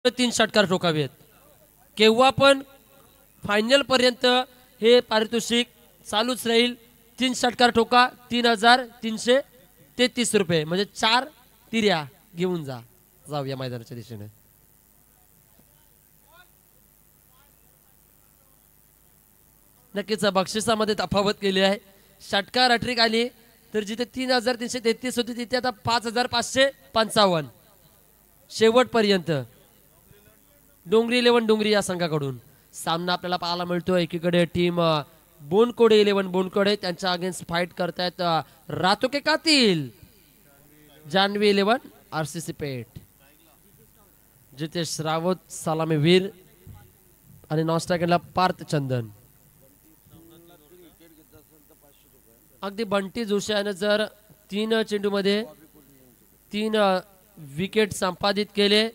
3 षटकार ठोकावेत. केव्हा पण फायनल पर्यंत हे पारितोषिक चालूच राहील. 3 षटकार ठोका 3333 रुपये म्हणजे 4 तिर्या घेऊन जाऊया मैदानाच्या दिशेने. नक्कीच बक्षिसामध्ये तफावत केली आहे. षटकार हॅट्रिक आली तर जिथे 3333 होती तिथे आता 5555 शेवटपर्यंत. डोंगरी 11 डोंगरी या संघाकडून सामना आपल्याला पाहायला मिळतो. एकीकडे टीम बोनकोडे 11 बोनकोडे त्यांच्या अगेन्स्ट फाईट करतायत रातोके कातील जानवी 11 RCC पेठ, जिथे श्रावत सलामीवीर आणि नॉन स्ट्रायकरला पार्थ चंदन. अगदी बंटी जोशी याने जर 3 चेंडूमध्ये 3 विकेट संपादित केले.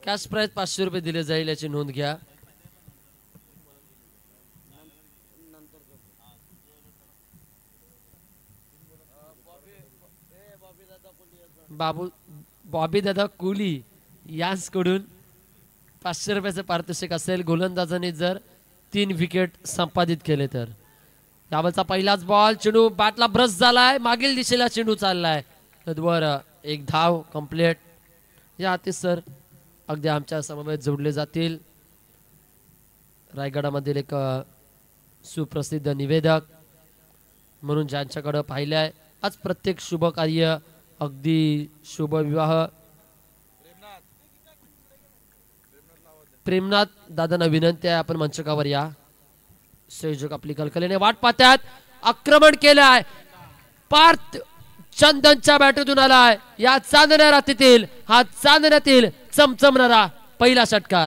कॅश प्राइज 500 रुपये दिले जाईल याची नोंद घ्या. बॉबी दादा कोहली यांकडून 500 रुपयाचं पारितोषिक असेल गोलंदाजाने जर 3 विकेट संपादित केले तर. यावरचा पहिलाच बॉल, चेंडू बॅटला ब्रश झालाय, मागील दिशेला चेंडू चाललाय, तद्वर एक धाव कंप्लीट. या अति सर अगदी आमच्या समवेत जोडले जातील. रायगडामधील एक सुप्रसिद्ध निवेदक म्हणून ज्यांच्याकडे पाहिलंय आज प्रत्येक शुभ कार्य अगदी शुभ विवाह. प्रेमनाथ दादांना विनंती आहे आपण मंचकावर या. संयोजक आपली कलकलीने वाट पाहतात. आक्रमण केलंय, पार्थ चंदनच्या बॅटरीतून आलाय. या चांदण्या रात्रीतील हा चांदण्यातील चमचमणारा पहिला षटकार.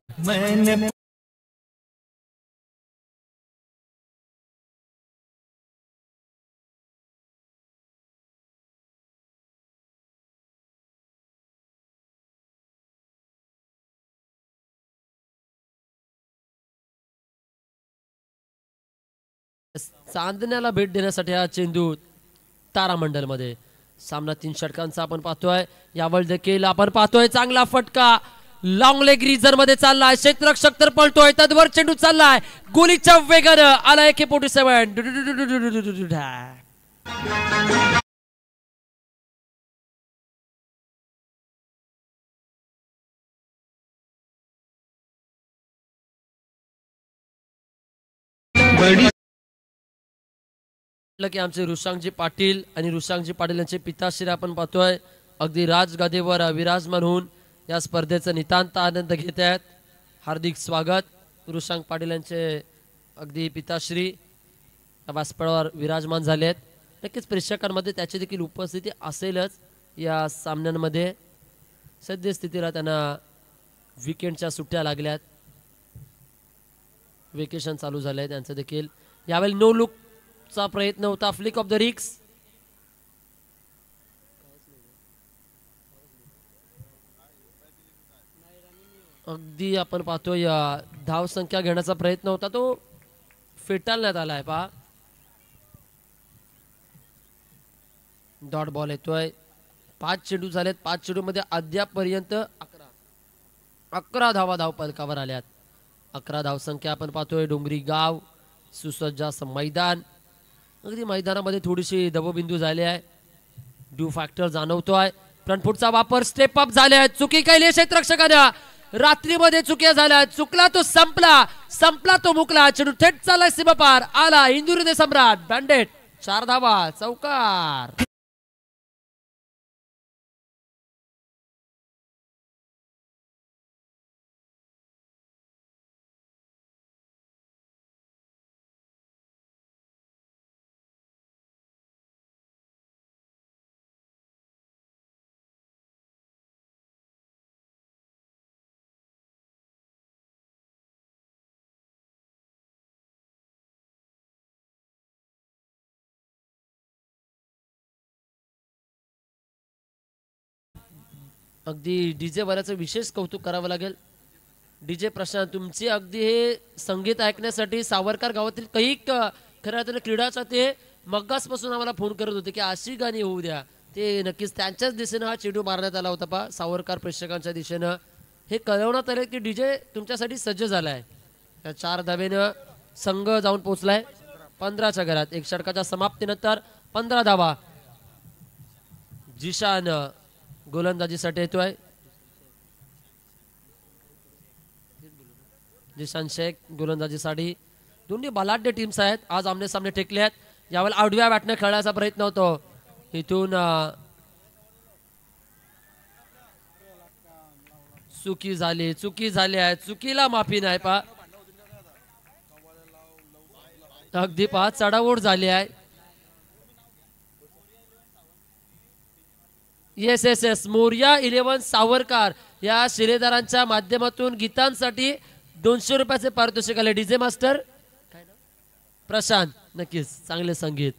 चांदण्याला भेट देण्यासाठी हा चेंडू तारामंडल मध्ये. सामना 3 षटकांचा आपण पाहतोय. यावर देखील आपण पाहतोय चांगला फटका लॉंग लेग रिझर मध्ये चाललाय. क्षेत्ररक्षक तर पळतोय, तद्वर चेंडू चाललाय गोलीच्या वेगानं आला AK-47. की आमचे ऋषांगजी पाटील आणि ऋषांगजी पाटील यांचे पिताश्री आपण पाहतोय अगदी राजगादीवर विराजमान होऊन या स्पर्धेचा नितांत आनंद घेत आहेत. हार्दिक स्वागत. ऋषांग पाटील यांचे अगदी पिताश्री व्यासपीठावर विराजमान झाले आहेत. नक्कीच प्रेक्षकांमध्ये त्याची देखील उपस्थिती असेलच. या सामन्यांमध्ये सद्यस्थितीला त्यांना वीकेंडच्या सुट्ट्या लागल्यात, वेकेशन चालू झालंय त्यांचं देखील. यावेळी नो लुक चा प्रयत्न होता, फ्लिक ऑफ द रिक्स. अगदी आपण पाहतोय धाव संख्या घेण्याचा प्रयत्न होता, तो फेटाळण्यात आलाय. पहा डॉट बॉल येतोय. 5 चेंडू झालेत. 5 चेंडू मध्ये अद्यापर्यंत 11 धावा धाव पलकावर आल्यात. 11 धाव संख्या आपण पाहतोय. डोंगरी गाव सुसज्ज असं मैदान. अगदी मैदानामध्ये थोडीशी दबबिंदू झाले आहे, ड्यू फॅक्टर जाणवतोय. फ्रंटफुटचा वापर स्टेप अप झाले. चुकी केली क्षेत्ररक्षकाने, रात्रीमध्ये चुक्या झाल्या. चुकला तो संपला, संपला तो मुकला. चेंडू थेट चाललाय सीमापार. आला इंदुरी सम्राट बँडेट. 4 धावा, चौकार. अगदी डीजे वाल्याचं विशेष कौतुक करावं लागेल. डीजे प्रशांत, तुमची अगदी हे संगीत ऐकण्यासाठी सावरकर गावातील काही खऱ्या अर्थाने क्रीडाचा ते मग्गासपासून आम्हाला फोन करत होते की अशी गाणी होऊ द्या. ते नक्कीच त्यांच्याच दिशेनं हा चेंडू मारण्यात आला होता पा सावरकर प्रेक्षकांच्या दिशेनं. हे कळवण्यात आलं की डीजे तुमच्यासाठी सज्ज झालाय. त्या 4 धावेनं संघ जाऊन पोहोचलाय 15च्या घरात. एक षटकाच्या समाप्तीनंतर 15 धावा. जिशान गोलंदाजीसाठी येतोय. जिशान शेख गोलंदाजीसाठी. दोन्ही बलाढ्य टीम्स आहेत आज आमने सामने टेकले आहेत. यावेळेला आडव्या बॅटने खेळण्याचा प्रयत्न होतो. इथून चुकी झाली आहे. चुकीला माफी नाही पा. अगदी पा चढाओढ झाली आहे. येस मोर्या 11 सावरकर या शिलेदारांच्या माध्यमातून गीतांसाठी 200 रुपयाचे पारितोषिक आले. डीजे मास्टर प्रशांत नक्कीच चांगले संगीत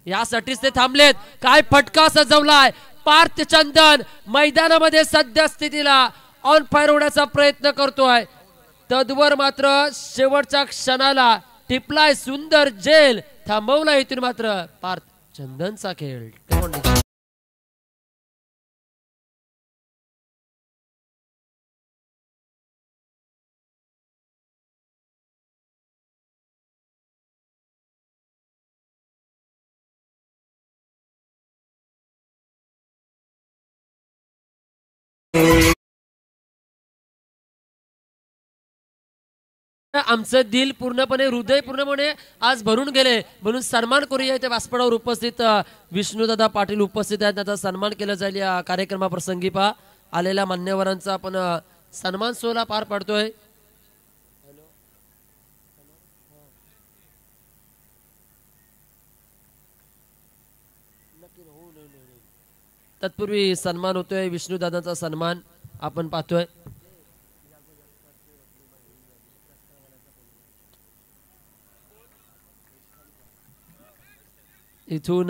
यासाठीच ते थांबलेत. काय फटका सजवलाय. पार्थ चंदन मैदानामध्ये सध्या स्थितीला ऑन फायर होण्याचा प्रयत्न करतोय. तद्वर मात्र शेवटच्या क्षणाला टिपलाय सुंदर जेल. थांबवला इथून मात्र पार्थ चंदनचा खेळ. आमचं दिल पूर्णपणे हृदय पूर्णपणे आज भरून गेले म्हणून सन्मान करूया. इथे व्यासपीठावर उपस्थित विष्णुदादा पाटील उपस्थित आहेत. त्याचा सन्मान केला जाईल या कार्यक्रमाप्रसंगी. पा आलेल्या मान्यवरांचा आपण सन्मान सोहळा पार पाडतोय. तत्पूर्वी सन्मान होतोय. विष्णुदादांचा सन्मान आपण पाहतोय. इथून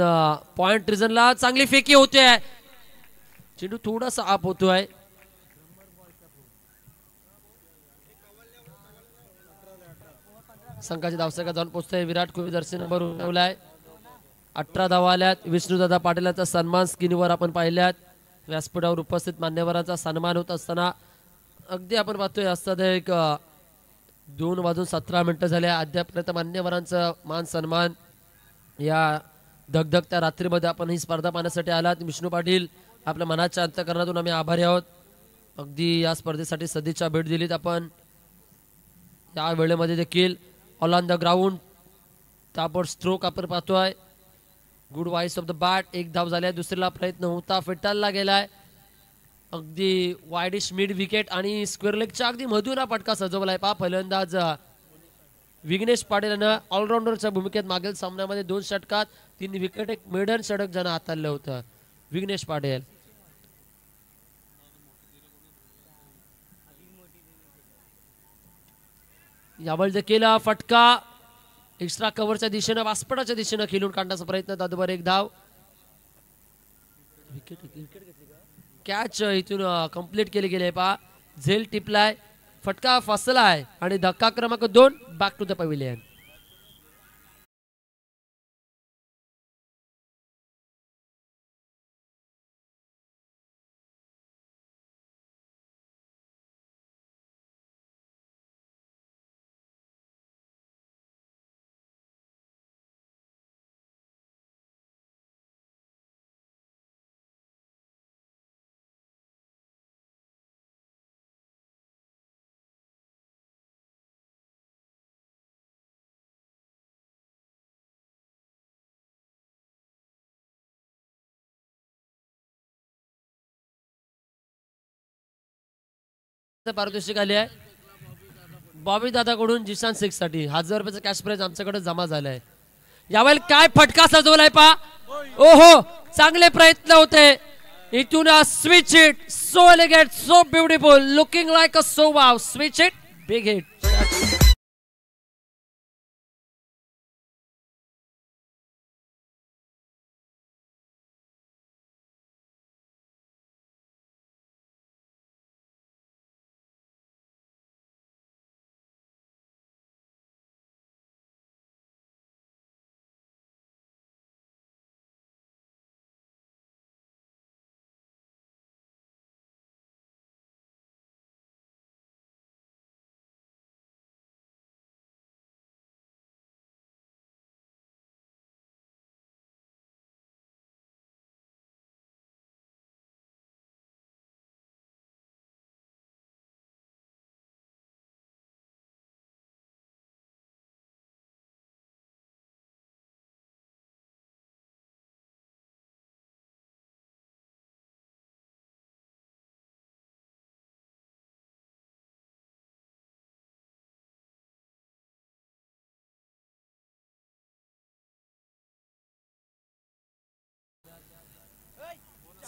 पॉइंट रिझनला चांगली फेकी होते. चेंडू थोडासा आप होतोय. संघाची धावसंख्या जाऊन पोहोचतोय. विराट कोहली जर्सी नंबर ठेवलाय. 18 धावा आल्यात. विष्णुदादा पाटीलांचा सन्मान स्क्रीनवर आपण पाहिल्यात. व्यासपीठावर उपस्थित मान्यवरांचा सन्मान होत असताना अगदी आपण पाहतोय असतात एक 2:17 झाले. अद्यापर्यंत मान्यवरांचं मान सन्मान या धगधगत्या रात्रीमध्ये आपण ही स्पर्धा पाहण्यासाठी आलात. विष्णू पाटील आपल्या मनाच्या अंतःकरणातून आम्ही आभारी आहोत. अगदी या स्पर्धेसाठी सदिच्छा भेट दिलीत आपण. या वेळेमध्ये देखील ऑल ऑन द ग्राउंड ताबड स्ट्रोक आपण पाहतोय. Good face of the bat. एक धाव झाल्या. दुसरीला प्रयत्न होता फेटाळला गेलाय. अगदी वाईडिश मिड विकेट आणि स्क्वेअर लेगच्या अगदी मधून हा फटका सजवलाय. पा फलंदाज विघ्नेश पाटील यानं ऑलराऊंडरच्या भूमिकेत मागील सामन्यामध्ये 2 षटकात 3 विकेट एक मेडन षटक ज्यानं हाताळलं होतं. विघ्नेश पाटील यावेळी देखील फटका एक्स्ट्रा कव्हरच्या दिशेनं व्यासपीठाच्या दिशेनं खेळून काढण्याचा प्रयत्न. तद्वर एक धाव. कॅच इथून कंप्लीट केली गेली. पा झेल टिपलाय. फटका फसलाय आणि धक्का क्रमांक 2 बॅक टू द पॅव्हिलियन. पारितोषिक आले आहे बॉबी दादाकडून जिशान 6 साठी 1000 रुपयाचा कॅश प्राइज आमच्याकडे जमा झालाय. यावेळेला काय फटका सजवलाय पा. ओहो चांगले प्रयत्न होते. इथून switch it so elegant so beautiful looking like a so wow. Switch it big hit.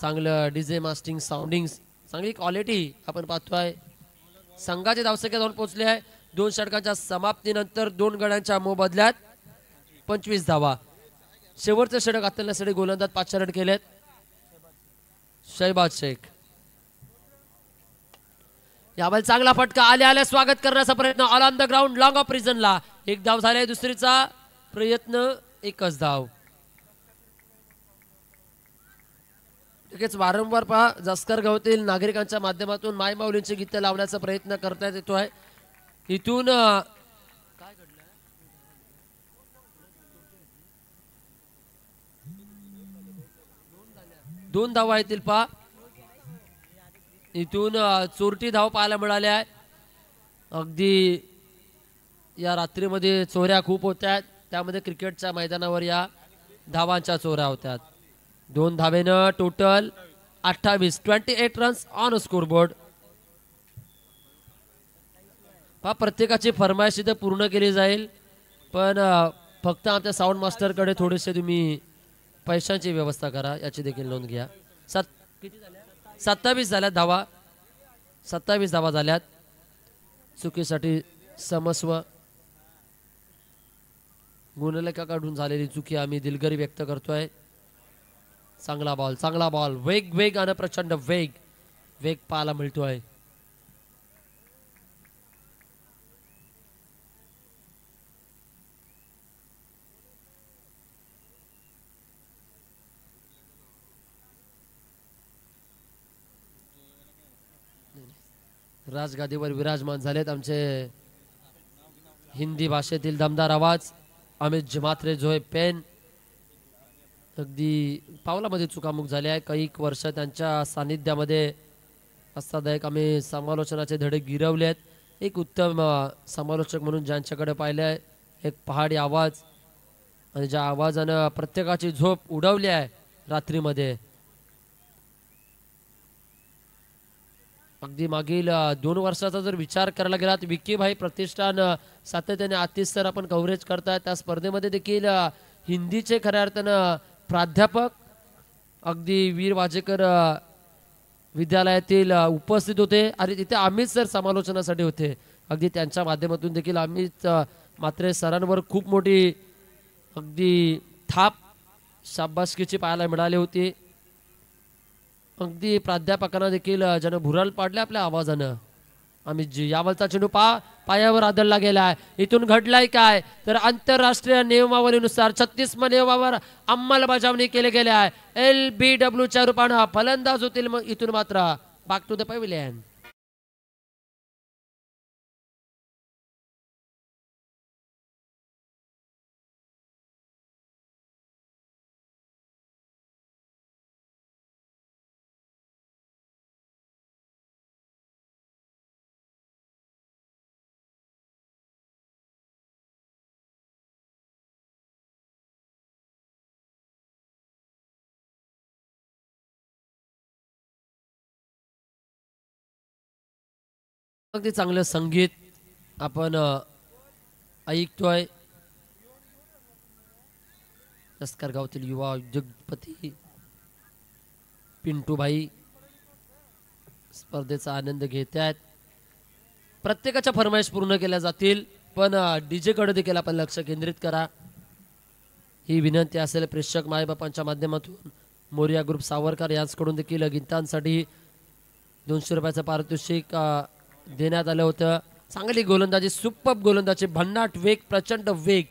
चांगलं डीजे मास्टिंग साऊंडिंग चांगली क्वालिटी आपण पाहतोय. संघाचे धावसंख्या जाऊन पोहोचले आहे 2 षटकांच्या समाप्तीनंतर 2 गड्यांच्या मोबदल्यात 25 धावा. शेवटचं षटक आतल्यासाठी गोलंदाज 5 रन केलेत. शहबाज शेख यावेळी चांगला फटका आल्या स्वागत करण्याचा प्रयत्न all on the ground long off रिजनला. एक धाव झालाय दुसरीचा प्रयत्न एकच धाव. लगेच वारंवार पहा जास्कर गावातील नागरिकांच्या माध्यमातून मायमाऊलींची गीतं लावण्याचा प्रयत्न करण्यात येतोय. इथून काय घडलं 2 धावा येतील पहा. इथून चोरटी धाव पाहायला मिळाल्या. अगदी या रात्रीमध्ये चोऱ्या खूप होत्या त्यामध्ये क्रिकेटच्या मैदानावर या धावांच्या चोऱ्या होत्या. 2 धावेनं total 28 runs on scoreboard. पहा प्रत्येकाची फरमाईश इथे पूर्ण केली जाईल पण फक्त आमच्या साऊंड मास्टरकडे थोडेसे तुम्ही पैशांची व्यवस्था करा याची देखील नोंद घ्या. 27 झाल्यात धावा. 27 धावा झाल्यात. चुकीसाठी समस्व गुणलेखाकडून झालेली चुकी आम्ही दिलगिरी व्यक्त करतोय. चांगला बॉल वेग आणि प्रचंड वेग पाहायला मिळतोय. राजगादीवर विराजमान झालेत आमचे हिंदी भाषेतील दमदार आवाज अमित जमात्रे जोय पेन. अगदी पावलामध्ये चुकामुक झाले आहे. काही वर्ष त्यांच्या सानिध्यामध्ये असतादायक आम्ही समालोचनाचे धडे गिरवले आहेत. एक उत्तम समालोचक म्हणून ज्यांच्याकडे पाहिले आहे एक पहाडी आवाज आणि ज्या आवाजानं प्रत्येकाची झोप उडवली आहे रात्रीमध्ये. अगदी मागील 2 वर्षाचा जर विचार करायला गेला तर विकी भाई प्रतिष्ठान सातत्याने आतिशसर आपण कव्हरेज करताय. त्या स्पर्धेमध्ये देखील हिंदीचे खऱ्या अर्थानं प्राध्यापक अगदी वीर वाजेकर विद्यालयातील उपस्थित होते आणि तिथे अमित सर समालोचनासाठी होते. अगदी त्यांच्या माध्यमातून देखील अमित मात्रे सरांवर खूप मोठी अगदी थाप शाबासकीची पाहायला मिळाली होती. अगदी प्राध्यापकांना देखील ज्यानं भुराल पाडले आपल्या आवाजानं. आम्ही जी यावलचा चेंडू पायावर आदळला गेलाय. इथून घडलाय काय तर आंतरराष्ट्रीय नियमावलीनुसार 36 नियमावर अंमलबजावणी केली गेली आहे. LBW च्या रूपानं फलंदाज होतील. मग इथून मात्र बॅक टू द पॅव्हिलियन. अगदी चांगलं संगीत आपण ऐकतोय. लष्कर गावातील युवा उद्योगपती पिंटूभाई स्पर्धेचा आनंद घेत आहेत. प्रत्येकाच्या फरमाईश पूर्ण केल्या जातील पण डीजे कडे देखील आपण लक्ष केंद्रित करा ही विनंती असेल. प्रेक्षक मायबापांच्या माध्यमातून मोरिया ग्रुप सावरकर यांच्याकडून देखील गीतांसाठी 200 रुपयाचं पारितोषिक देण्यात आलं होतं. चांगली गोलंदाजी सुपर गोलंदाजी भन्नाट वेग प्रचंड वेग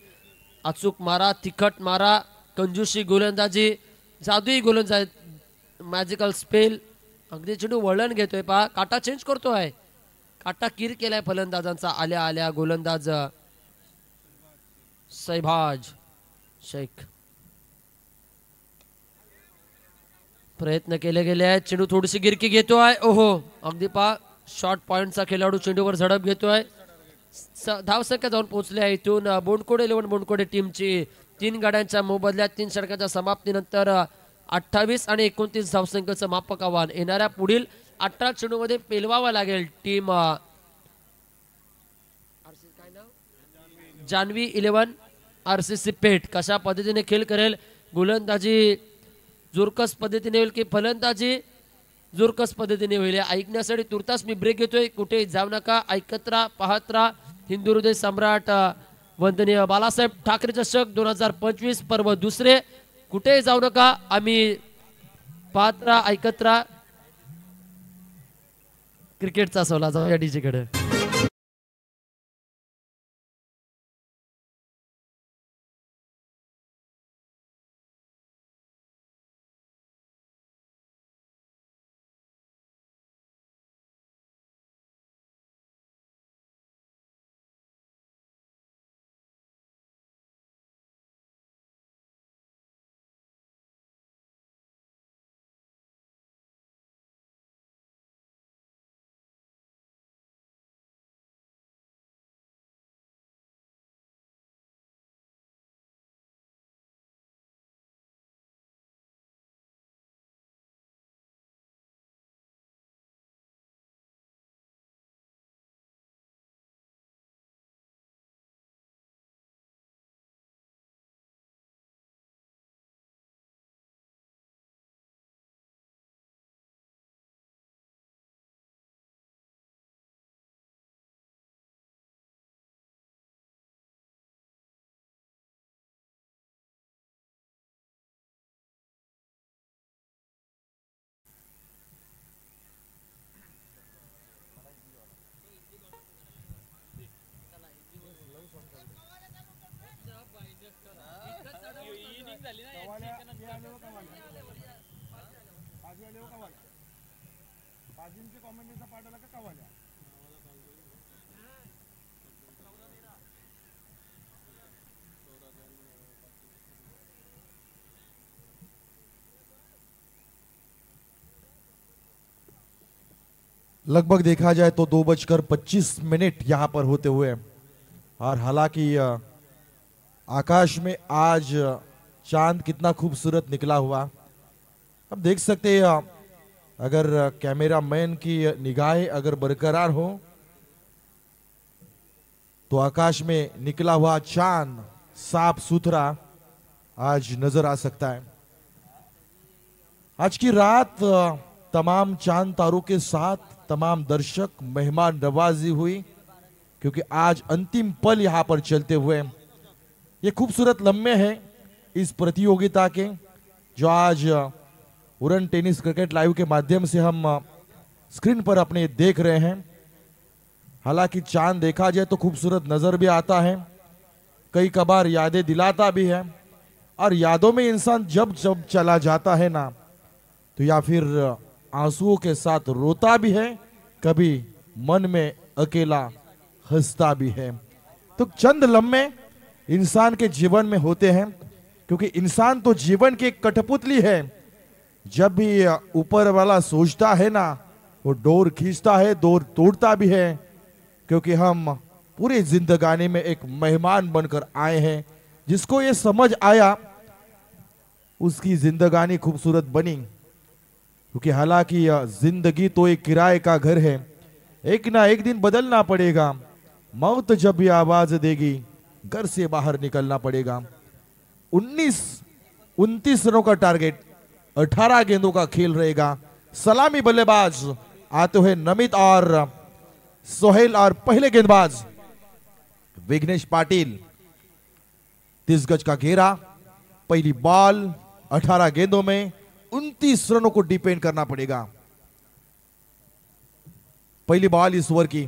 अचूक मारा तिखट मारा कंजूशी गोलंदाजी जादुई गोलंदाजी मॅजिकल स्पेल. अगदी चेंडू वळण घेतोय पहा काटा चेंज करतोय. काटा कीर केलाय फलंदाजांचा. आल्या गोलंदाज शहबाज शेख प्रयत्न केले गेले आहेत. चेंडू थोडीशी गिरकी घेतोय. ओहो अगदी पहा शॉर्ट पॉइंटचा खेळाडू चेंडूवर झडप घेतोय. धावसंख्या जाऊन पोहोचले आहे. इथून बोंडकोडे 11 बोंडकोडे टीमची 3 गाड्यांच्या मोबदल्यात 3 षटकाच्या समाप्तीनंतर 28 आणि 29 धावसंख्येचं मापक आव्हान येणाऱ्या पुढील 18 चेंडूमध्ये पेलवावा लागेल. टीम जानवी 11 RCC पेठ कशा पद्धतीने खेळ करेल. गोलंदाजी जोरकस पद्धतीने होईल की फलंदाजी जोरकस पद्धतीने होईल हे ऐकण्यासाठी तुर्तास मी ब्रेक घेतोय. कुठे जाऊ नका, ऐकत राहा, पाहत राहा. हिंदू हृदय सम्राट वंदनीय बाळासाहेब ठाकरे चषक 2025 पर्व दुसरे. कुठेही जाऊ नका, आम्ही पाहत राहा, ऐकत राहा. क्रिकेटचा सवला जाऊया डीजे कडे. लगभग देखा जाए तो 2:25 यहां पर होते हुए, और हालांकि आकाश में आज चांद कितना खूबसूरत निकला हुआ। अब देख सकते हैं, अगर कैमरा मैन की निगाहें अगर बरकरार हो तो आकाश में निकला हुआ चांद साफ सुथरा आज नजर आ सकता है। आज की रात तमाम चांद तारों के साथ तमाम दर्शक मेहमान नवाजी हुई, क्योंकि आज अंतिम पल यहां पर चलते हुए ये खूबसूरत लम्हे हैं इस प्रतियोगिता के, जो आज उड़न टेनिस क्रिकेट लाइव के माध्यम से हम स्क्रीन पर अपने देख रहे हैं। हालांकि चांद देखा जाए तो खूबसूरत नजर भी आता है, कई कबार यादें दिलाता भी है, और यादों में इंसान जब जब चला जाता है ना, तो या फिर आंसुओं के साथ रोता भी है, कभी मन में अकेला हंसता भी है। तो चंद लम्हे इंसान के जीवन में होते हैं, क्योंकि इंसान तो जीवन की एक कठपुतली है। जब भी ऊपर वाला सोचता है ना, वो डोर खींचता है, डोर तोड़ता भी है, क्योंकि हम पूरी जिंदगानी में एक मेहमान बनकर आए हैं। जिसको ये समझ आया उसकी जिंदगानी खूबसूरत बनी, क्योंकि हालांकि जिंदगी तो एक किराए का घर है, एक ना एक दिन बदलना पड़ेगा। मौत जब भी आवाज देगी घर से बाहर निकलना पड़ेगा। 29 रनों का टारगेट, 18 गेंदों का खेल रहेगा। सलामी बल्लेबाज आते हुए नमित और सोहेल, और पहले गेंदबाज विघ्नेश पाटिल। 30 गज का घेरा, पहली बॉल, 18 गेंदों में 29 रनों को डिपेंड करना पड़ेगा। पहली बॉल इस ओवर की,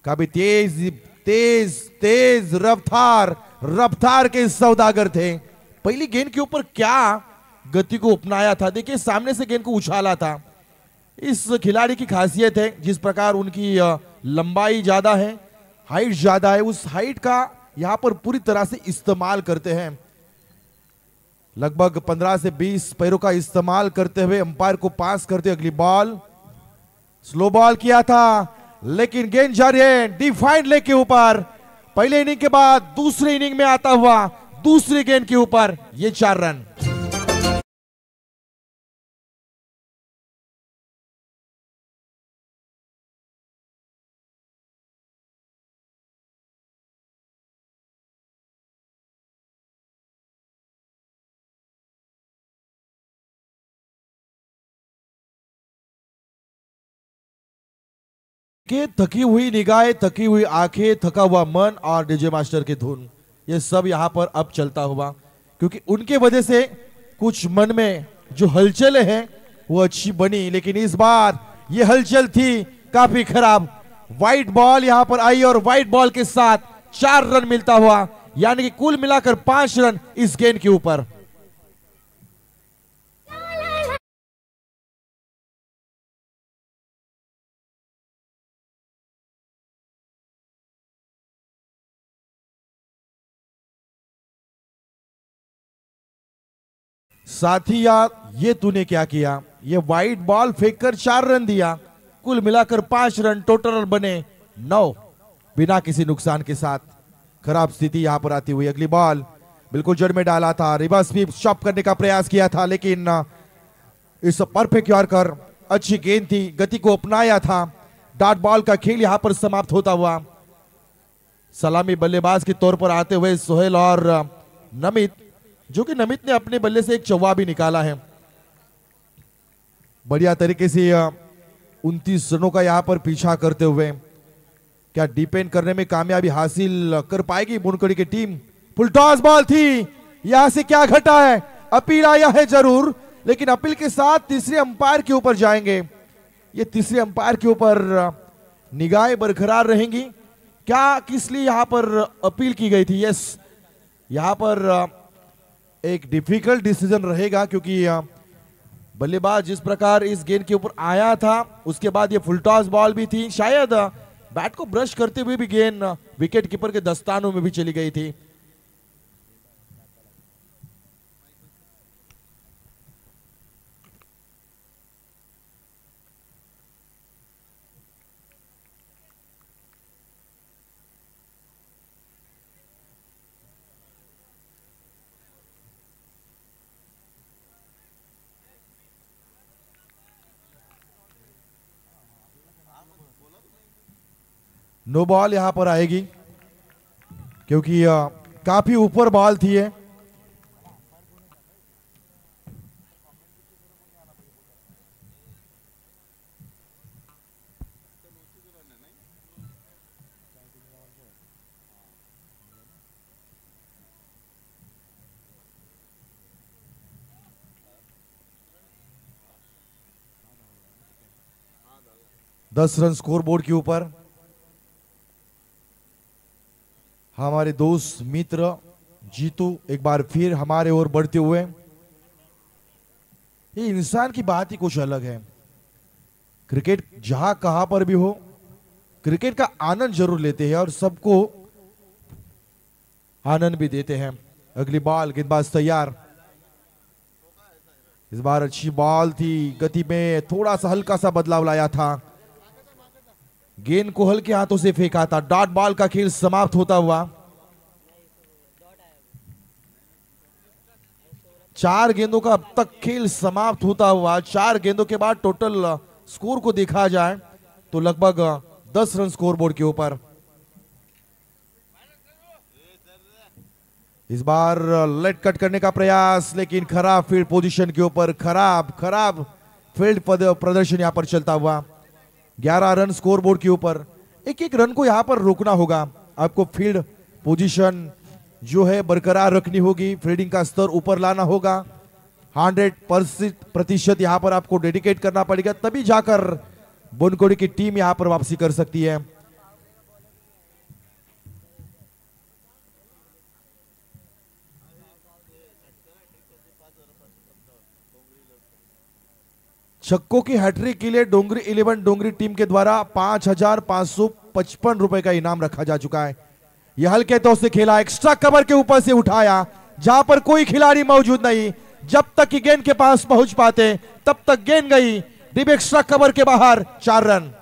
काफी तेज तेज तेज रफ्तार के सौदागर थे। पहली गेंद के ऊपर क्या गति को अपनाया था, देखिए सामने से गेंद को उछाला था। इस खिलाड़ी की खासियत है, जिस प्रकार उनकी लंबाई ज्यादा है, हाइट ज्यादा है, उस हाइट का यहां पर पूरी तरह से इस्तेमाल करते हैं। लगभग 15 से 20 पैरों का इस्तेमाल करते हुए अंपायर को पास करते। अगली बॉल स्लो बॉल किया था, लेकिन गेंद जा रही है डिफाइंड लेग के ऊपर। पहले इनिंग के बाद दूसरे इनिंग में आता हुआ दूसरी गेंद के ऊपर ये 4 रन। के थकी हुई निगाहें, थकी हुई आंखें, थका हुआ मन और डीजे मास्टर की धुन, ये सब यहाँ पर अब चलता हुआ, क्योंकि उनके वजह से कुछ मन में जो हलचलें हैं वो अच्छी बनी, लेकिन इस बार ये हलचल थी काफी खराब। व्हाइट बॉल यहाँ पर आई और व्हाइट बॉल के साथ 4 रन मिलता हुआ, यानी कि कुल मिलाकर 5 रन इस गेंद के ऊपर। साथी यार, ये तूने क्या किया? ये व्हाइट बॉल फेंककर 4 रन दिया, कुल मिलाकर 5 रन, टोटल रन बने 9 बिना किसी नुकसान के साथ। खराब स्थिति यहां पर आती हुई अगली बॉल बिल्कुल जड़ में डाला था, रिवर्स स्वीप स्टॉप करने का प्रयास किया था, लेकिन इस परफेक्ट यॉर्कर अच्छी गेंद थी, गति को अपनाया था। डॉट बॉल का खेल यहां पर समाप्त होता हुआ। सलामी बल्लेबाज के तौर पर आते हुए सोहेल और नमित, जो कि नमित ने अपने बल्ले से एक चौवा भी निकाला है। बढ़िया तरीके से 29 रनों का यहां पर पीछा करते हुए क्या डिपेंड करने में कामयाबी हासिल कर पाएगी बुनकड़ी की टीम? फुल टॉस बॉल थी, यहां से क्या घटा है? अपील आया है जरूर, लेकिन अपील के साथ तीसरे अंपायर के ऊपर जाएंगे। ये तीसरे अंपायर के ऊपर निगाहें बरकरार रहेंगी। क्या किस लिए यहां पर अपील की गई थी? यस, यहां पर एक डिफिकल्ट डिसीजन रहेगा, क्योंकि बल्लेबाज जिस प्रकार इस गेंद के ऊपर आया था, उसके बाद ये फुल टॉस बॉल भी थी, शायद बैट को ब्रश करते हुए भी गेंद विकेट कीपर के दस्तानों में भी चली गई थी। नो बॉल यहां पर आएगी, क्योंकि काफी ऊपर बॉल थी है। दस रन स्कोर बोर्ड के ऊपर। हमारे दोस्त मित्र जीतू एक बार फिर हमारे ओर बढ़ते हुए। ये इंसान की बात ही कुछ अलग है। क्रिकेट जहां कहां पर भी हो, क्रिकेट का आनंद जरूर लेते हैं और सबको आनंद भी देते हैं। अगली बॉल, गेंदबाज तैयार। इस बार अच्छी बॉल थी, गति में थोड़ा सा हल्का सा बदलाव लाया था, गेंद को हल्के हाथों से फेंका था। डॉट बॉल का खेल समाप्त होता हुआ। 4 गेंदों का अब तक खेल समाप्त होता हुआ। 4 गेंदों के बाद टोटल स्कोर को देखा जाए तो लगभग 10 रन स्कोर बोर्ड के ऊपर। इस बार लेट कट करने का प्रयास, लेकिन खराब फील्ड पोजीशन के ऊपर, खराब फील्ड प्रदर्शन यहां पर चलता हुआ। 11 रन स्कोर बोर्ड के ऊपर। एक एक रन को यहां पर रोकना होगा आपको। फील्ड पोजीशन जो है बरकरार रखनी होगी, फील्डिंग का स्तर ऊपर लाना होगा। 100% यहां पर आपको डेडिकेट करना पड़ेगा, तभी जाकर बुनकोड़ी की टीम यहां पर वापसी कर सकती है। छक्कों की हैट्रिक के लिए डोंगरी 11 डोंगरी टीम के द्वारा 5,555 रुपए का इनाम रखा जा चुका है। यह हल्के तौर से खेला, एक्स्ट्रा कवर के ऊपर से उठाया, जहां पर कोई खिलाड़ी मौजूद नहीं। जब तक कि गेंद के पास पहुंच पाते तब तक गेंद गई डीप एक्स्ट्रा कवर के बाहर। 4 रन।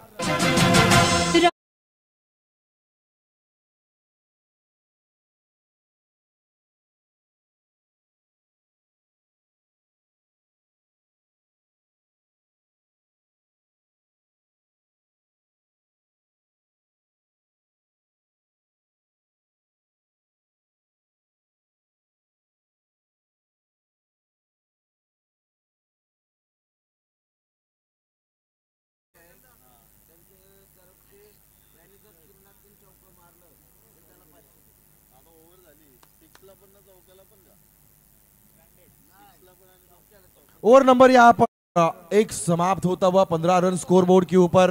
ओवर नंबर यहाँ पर एक समाप्त होता हुआ 15 रन स्कोर बोर्ड के ऊपर।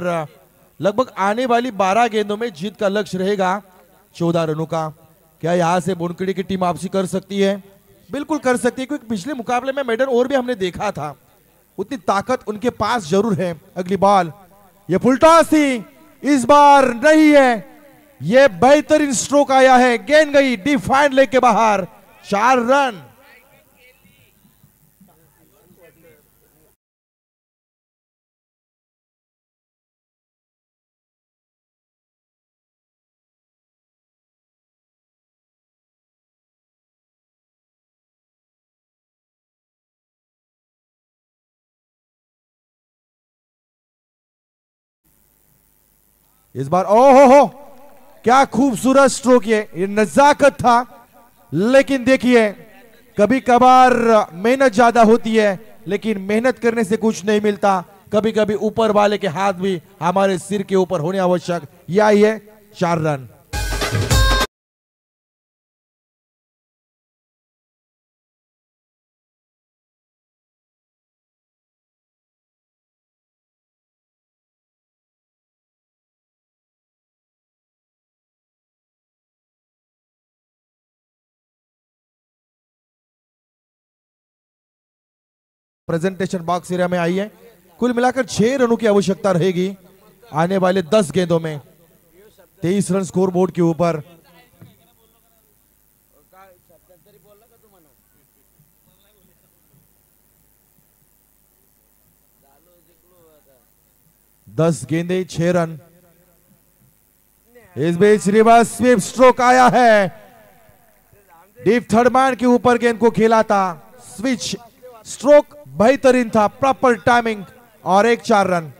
लगभग आने वाली 12 गेंदों में जीत का लक्ष्य रहेगा 14 रनों का। क्या यहाँ से बोनखेड़े की टीम वापसी कर सकती है? बिल्कुल कर सकती है, क्योंकि पिछले मुकाबले में मेडन ओवर भी हमने देखा था, उतनी ताकत उनके पास जरूर है। अगली बॉल ये फुलटॉस थी, इस बार नहीं है। ये बेहतरीन स्ट्रोक आया है, गेंद गई डिफाइंड लेग के बाहर, 4 रन। इस बार ओहो क्या खूबसूरत स्ट्रोक, ये नजाकत था। लेकिन देखिए कभी कभार मेहनत ज्यादा होती है, लेकिन मेहनत करने से कुछ नहीं मिलता। कभी कभी ऊपर वाले के हाथ भी हमारे सिर के ऊपर होने आवश्यक। यही है 4 रन। प्रेजेंटेशन बॉक्स एरिया में आई है। कुल मिलाकर 6 रनों की आवश्यकता रहेगी आने वाले 10 गेंदों में। 23 रन स्कोर बोर्ड के ऊपर। दस गेंदे 6 रन। इस बीच रिवर्स स्वीप स्ट्रोक आया है, डीप थर्ड मैन के ऊपर गेंद को खेला था। स्विच स्ट्रोक बेहतरीन था, प्रॉपर टाइमिंग, और एक 4 रन।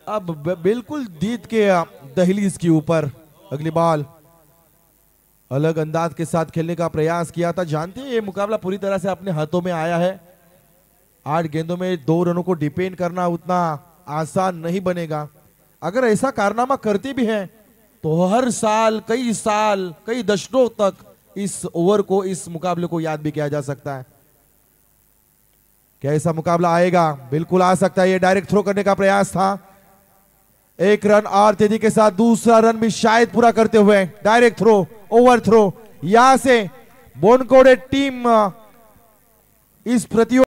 अब बिल्कुल जीत के दहलीज के ऊपर। अगली बॉल अलग अंदाज के साथ खेलने का प्रयास किया था। जानते हैं ये मुकाबला पूरी तरह से अपने हाथों में आया है। 8 गेंदों में 2 रनों को डिपेंड करना उतना आसान नहीं बनेगा। अगर ऐसा कारनामा करते भी हैं तो हर साल कई दशकों तक इस ओवर को, इस मुकाबले को याद भी किया जा सकता है। क्या ऐसा मुकाबला आएगा? बिल्कुल आ सकता है। ये डायरेक्ट थ्रो करने का प्रयास था। 1 रन और तेजी के साथ दूसरा रन भी शायद पूरा करते हुए डायरेक्ट थ्रो, ओवर थ्रो। यहां से बोनखेड़े टीम इस प्रतियोगिता